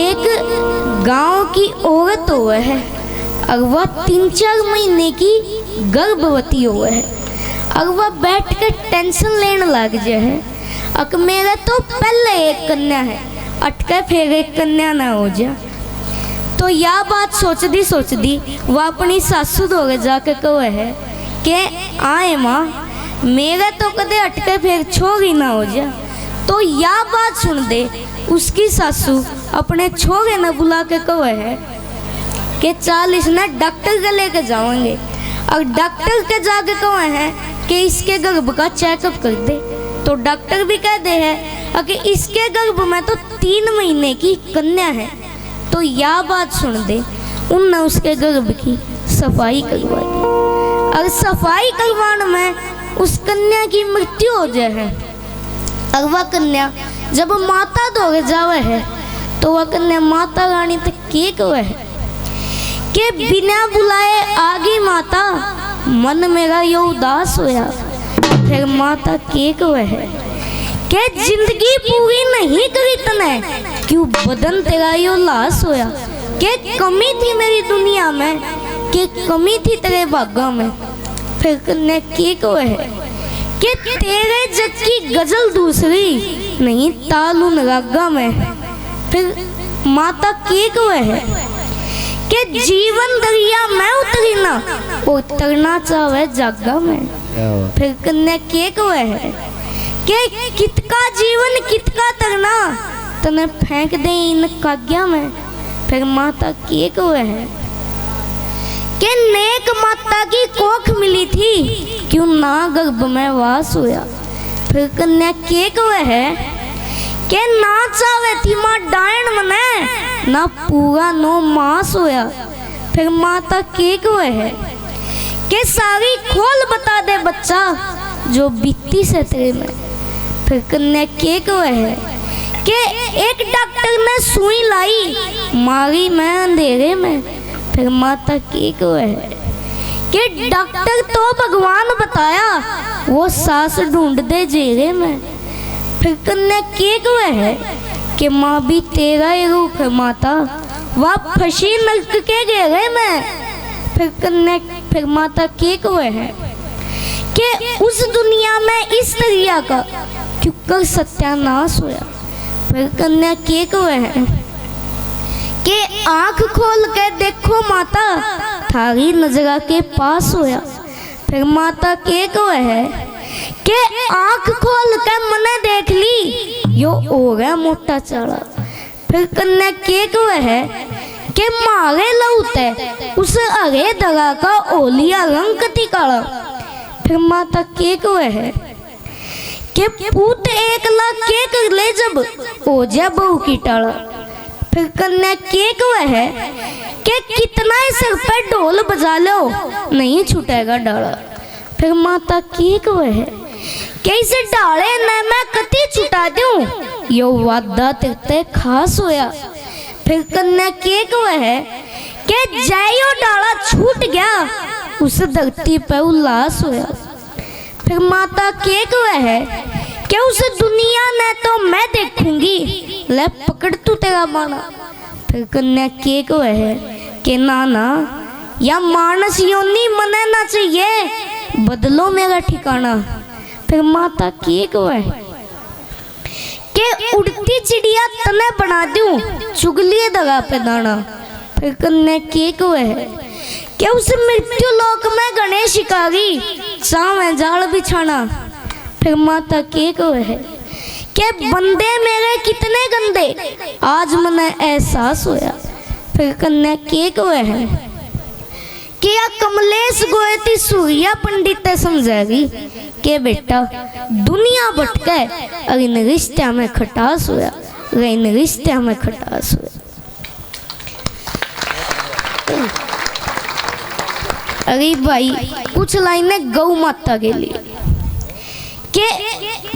एक गांव की औरत हुआ है और वह 3-4 महीने की गर्भवती हुआ है और वह बैठ कर टेंशन लेने लग जाए है। अक मेरा तो पहले एक कन्या है, अटके फिर एक कन्या ना हो जा। तो यह बात सोचती वह अपनी सासू दौरे जाके कहे है कि आए माँ, मेरा तो कदे अटके फिर छोरी ना हो जा। तो यह बात सुन दे उसकी सासू अपने छोरे ने बुला के कहे है कि चल इसने डॉक्टर के लेके जाएंगे और डॉक्टर के जाके कहे है कि इसके गर्भ का चेकअप कर दे। तो डॉक्टर भी कह दे है कि इसके गर्भ में तो 3 महीने की कन्या है। तो यह बात सुन दे उनने उसके गर्भ की सफाई करवा दी और सफाई करवाने में उस कन्या की मृत्यु हो जाए है। और वह कन्या जब माता दौरे जावे है तो वह कन्या माता रानी तक के कहे है कि बिना बुलाए आगी माता, मन मेरा यो उदास होया। फिर माता के कहे है कि जिंदगी पूरी नहीं करी तने, क्यों बदन तेरा यो लाश होया। कि कमी थी मेरी दुनिया में, कि कमी थी तेरे भाग्य में। फिर कन्या के कहे है कि तेरे जग की गजल दूसरी नहीं तालुन रागा में। फिर माता के कहे है कि जीवन दरिया में उतरी ना, उतरना चाहे जागा में। फिर कन्या के कहे है कि कितका जीवन कितका तरना, तने फेंक दे इन काग्या में। फिर माता के कहे है कि नेक माता की कोख मिली थी, क्यों ना गर्भ में वास होया। फिर कन्या के कहे है कि ना चावे थी माँ डायन मने, ना पूरा 9 मास होया। फिर माता के कहे है कि सारी खोल बता दे बच्चा जो बीती से तेरे में। फिर कन्या के कहे है कि एक डॉक्टर ने सुई लाई, मारी मैं अंधेरे में। फिर माता के कहे है कि डॉक्टर तो भगवान बताया, वो सांस ढूंढ दे जेरे में। फिर कन्या के कहे है कि माँ भी तेरा ही रूप है माता, वह फंसी नरक के घेरे में। फिर माता के कहे है कि उस दुनिया में इस दरिया का क्यों कर सत्यानाश होया। फिर कन्या के कहे है कि आंख खोल के देखो माता, थारी नजरा के पास होया। फिर माता के कहे है कि आंख खोल के मने देख ली, यो हो गया मोटा चाड़ा। फिर कन्या के कहे है कि मारे लौटे उस अरे दगा का ओलिया रंग कति काला। फिर माता के कहे है कि पूत 1 लाख के कर ले जब हो जा बहू की टाड़ा। फिर कन्या के कहे है कि कितना ही सिर पे ढोल बजा लो नहीं छूटेगा डाला। फिर माता के कहे है कि इसे डाले न मैं कति छुटा दूं, यो वादा तेरे खास होया। फिर कन्या के कहे है कि जायो डाला छूट गया, उस धरती पे उल्लास होया। फिर माता के कहे है कि उस दुनिया ने तो मैं देखूंगी, ले पकड़ तू तेरा माना। फिर कन्या के कहे है कि ना या मानस योनी मने ना चाहिए, बदलो मेरा ठिकाना। फिर माता के कहे है कि उड़ती चिड़िया तने बना दूं, चुगली दगा पे दाना। फिर कन्या के कहे है कि उस मृत्यु लोक में गणेश शिकारी, सावे जाल बिछाना। फिर माता के कहे है कि बंदे मेरे कितने गंदे, आज मने एहसास होया। फिर कन्या के कहे है कि या कमलेश गोयती सूर्या पंडित समझेगी कि बेटा दुनिया भटके और इन रिश्ते में खटास होया, इन रिश्ते में खटास होया। अरे भाई कुछ लाइनें गौ माता के लिए कि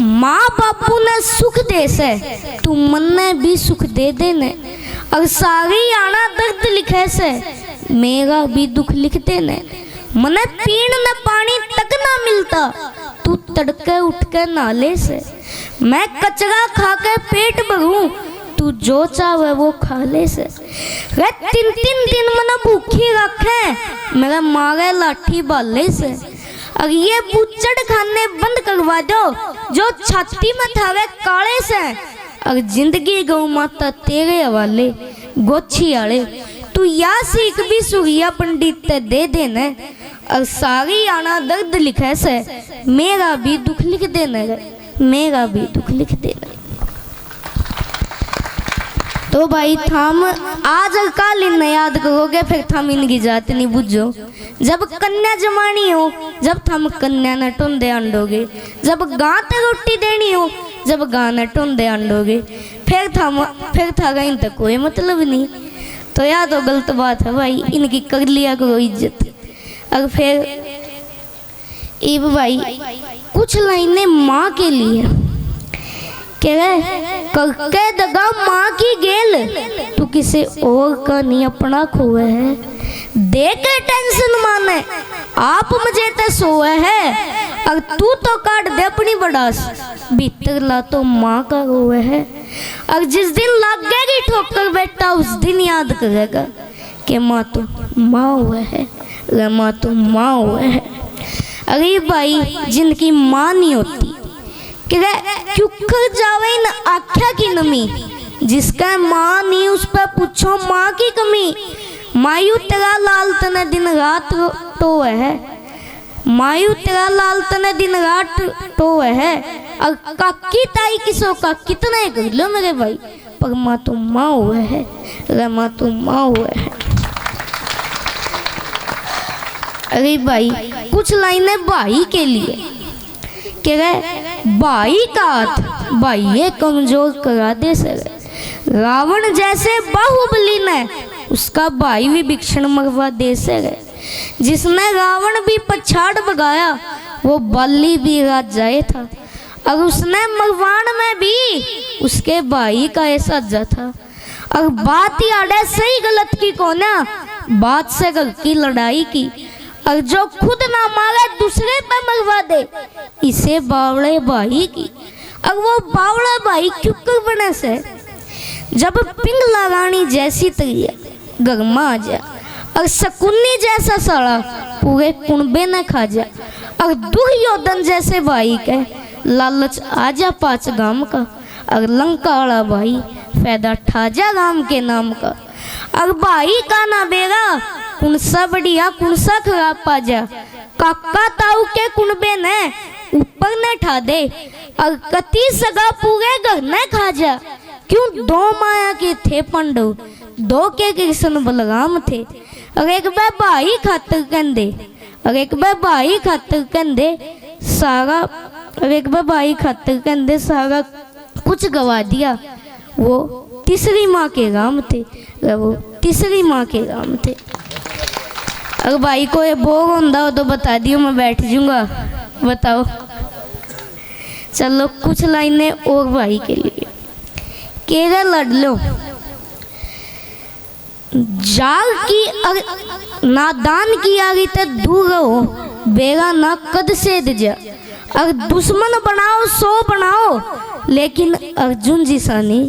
माँ बापू ने सुख दे से तू मन ने भी सुख दे देने, और सारी आना दर्द लिखे से मेरा भी दुख लिख देने। मने पीण न पानी तक ना मिलता, तू तड़के उठ के नाले से। मैं कचरा खा के पेट भरूं, तू जो चाहे वो खा ले से। रे 3-3 दिन मना भूखी रखे मेरा मारे लाठी बाले से। और ये बुच्चड़ खाने बंद करवा दो जो छाती में थावे काले से। और जिंदगी गौ माता तेरे हवाले गोछी आले। तू या सीख भी सुगिया पंडित ते दे देने। और सारी आना दर्द लिखे से मेरा भी दुख लिख देने रे, मेरा भी दुख लिख देने। तो भाई थम आज काल इन याद करोगे फिर थम इनकी जात नहीं बुझो। जब कन्या जमानी हो जब थम कन्या न टुंदे अंडोगे। जब गां ते रोटी देनी हो जब गां न टुंदे अंडोगे। फिर थागा इन तक कोई मतलब नहीं। तो यार तो गलत बात है भाई, इनकी कर लिया करो इज्जत। और फिर इब भाई कुछ लाइनें माँ के लिए करके दगा माँ की गेल। तू किसी और का नहीं अपना खोए है। देखे टेंशन माने आप मुझे ते सोए है। और तू तो काट दे अपनी बड़ास भीतर ला तो माँ का रोए है। और जिस दिन लगेगी ठोकर बेटा उस दिन याद करेगा कि माँ तो माँ हुआ है, माँ तो माँ हुआ है। अरे भाई जिनकी माँ नहीं होती क्यों कर जावे न आख्या की नमी। जिसका माँ नहीं उस पर पूछो माँ की कमी। मायू तेरा लाल तने दिन रात तो है, मायू तेरा लाल तने दिन रात तो है। और काकी ताई किसो का कितना ही कर लो मेरे भाई, पर माँ तो माँ हुआ है, माँ तो माँ हुआ है। अरे भाई कुछ लाइनें भाई के लिए कि भाई का हाथ भाई ये कमजोर करा दे सर। रावण जैसे बाहुबली ने उसका भाई भी विभीषण मरवा दे सर। जिसने रावण भी पछाड़ भगाया वो बलि भी राजाए था। और उसने मरवाण में भी उसके भाई का ऐसा जा था। और बात ही आड़े सही गलत की कोना बात से घर की लड़ाई की। और जो खुद ना मारे दूसरे पे मरवा दे इसे बावड़े भाई की। और वो बावड़ा भाई क्यों कर बने से जब पिंगला रानी जैसी तरिया गर्मा आ जा। और शकुनी जैसा साड़ा पूरे कुनबे न खा जा। और दुर्योधन जैसे भाई के लालच आजा 5 गांव का। और लंका वाला भाई फायदा ठाजा राम के नाम का। और भाई का ना बेगा कुनसा बढ़िया कुनसा खराब पाजा। काका ताऊ के कुनबे ने ऊपर न ठा दे। और कति सगा पूरे घर न खा जा। क्यों 2 माया के थे पंडव 2 के कृष्ण बलराम थे। और एक बार भाई खातर कंदे और एक बार भाई खातर कंदे सारा। और एक बार भाई खातर कंदे सारा कुछ गवा दिया। वो तीसरी माँ के राम थे, वो तीसरी माँ के राम थे। अगर भाई को ये भोग होता हो तो बता दियो मैं बैठ जाऊंगा। बताओ चलो कुछ लाइनें और भाई के लिए। केरा लड़ लो जाग की नादान की आगे तक दूर रहो बेगा ना कद से जा। अगर दुश्मन बनाओ 100 बनाओ लेकिन अर्जुन जी सानी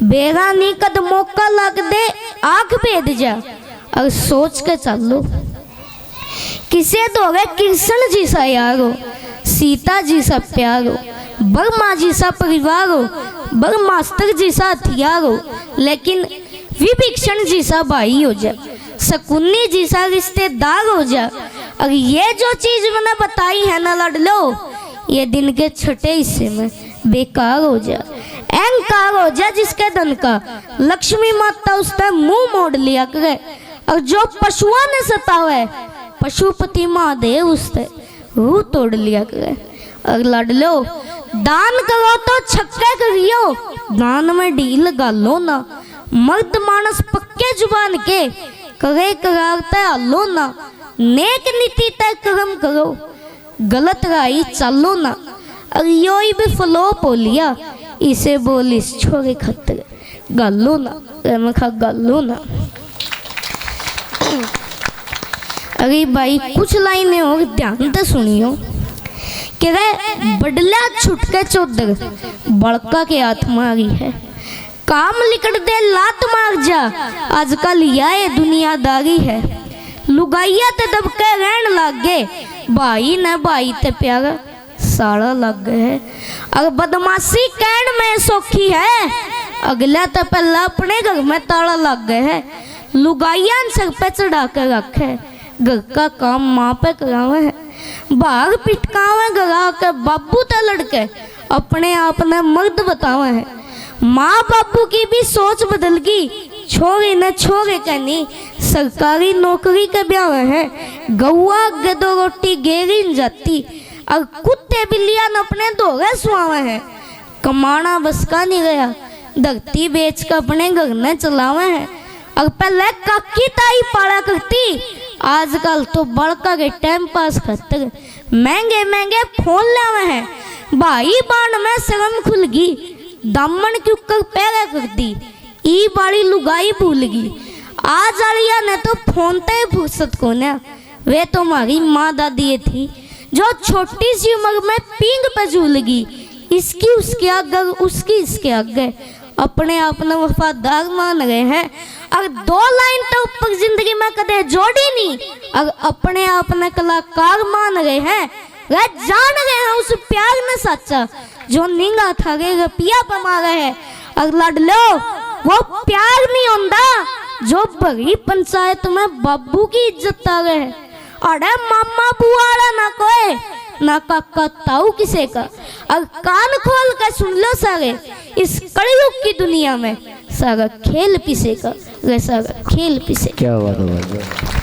बेगा नहीं कद मौका लग दे आंख भेद जा। और सोच के चल लो किसे तो गए कृष्ण जी सा यार हो, सीता जी सा प्यार हो, बर्मा जी सा परिवार हो, बर्मास्तर जी सा हथियार हो, लेकिन विभीषण जी सा भाई हो जा, शकुनी जी सा रिश्तेदार हो जा। और ये जो चीज मैंने बताई है ना लड़ लो ये दिन के छठे हिस्से में बेकार हो जा, अहंकार हो जा जिसके धन का लक्ष्मी माता उसका मुंह मोड़ लिया करे। और जो पशुओं ने सतावे पशुपति महादेव उससे रूह तोड़ लिया करे। और लड़ लो दान करो तो छक्के करियो दान में ढील गालो ना। मर्द मानस पक्के जुबान के करे करारते आलो ना। नेक नीति तय कर्म करो गलत राही चालो ना। और यो भी फ्लोप हो लिया इसे बोलिस छोरे खतर गालो ना मखा गालो ना। अरे भाई कुछ लाइनें और ध्यान से सुनियो कि बडला छुटके चौधर बड़का के हाथ में आ गई है। काम लिकट दे लात मार जा, आजकल यह दुनियादारी है। लुगाइया ते दबके रहन लग गए, भाई न भाई ते प्यारा साड़ा लग गए है। अगर बदमाशी कहन में सौखी है, अगला तो पहला अपने घर में ताला लग गए है। लुगाइया सर पे चढ़ा कर रखे, घर का काम माँ पे करावे है। भाग पिटकावे गरा के बाबू ते लड़के अपने आप ने मर्द बतावे है। माँ बाबू की भी सोच बदल गई, छोरे न छोरे कहनी सरकारी नौकरी के ब्याह है। गौआ गदो रोटी गेरी न जाती, और कुत्ते बिल्लियां न अपने दोगे सुआवे हैं। कमाना बस का नहीं गया, धरती बेच कर अपने घर में चलावे हैं। और पहले काकी ताई पाला करती, आजकल तो बड़का के टाइम पास खातर महंगे महंगे फोन लावे हैं। भाई बाण में शर्म खुल गई, दामन क्यों कर पैरा कर दी, ई बाड़ी लुगाई भूल गई। आज आलिया ने तो फोन ते फुर्सत को ना, वे तो हमारी माँ दादी थी जो छोटी सी उम्र में पींग पे झूल गई। इसकी उसके आगे, उसकी इसके आगे अपने आप ने वफादार मान रहे हैं। और 2 लाइन तो ऊपर जिंदगी में कदे जोड़ी नहीं, और अपने आप ने कलाकार मान रहे हैं। वह जान रहे हैं उस प्यार में सच्चा जो निंगा था रपिया पमा रहे हैं। और लड़ लो वो प्यार नहीं होता जो बड़ी पंचायत में बाबू की इज्जत आ गए। अरे मामा बुआड़ा ना कोई ना काका ताऊ किसे का। और कान खोल कर सुन लो सारे, इस कलयुग की दुनिया में सारा खेल पिसे का, सारा खेल पिसे। क्या बात है।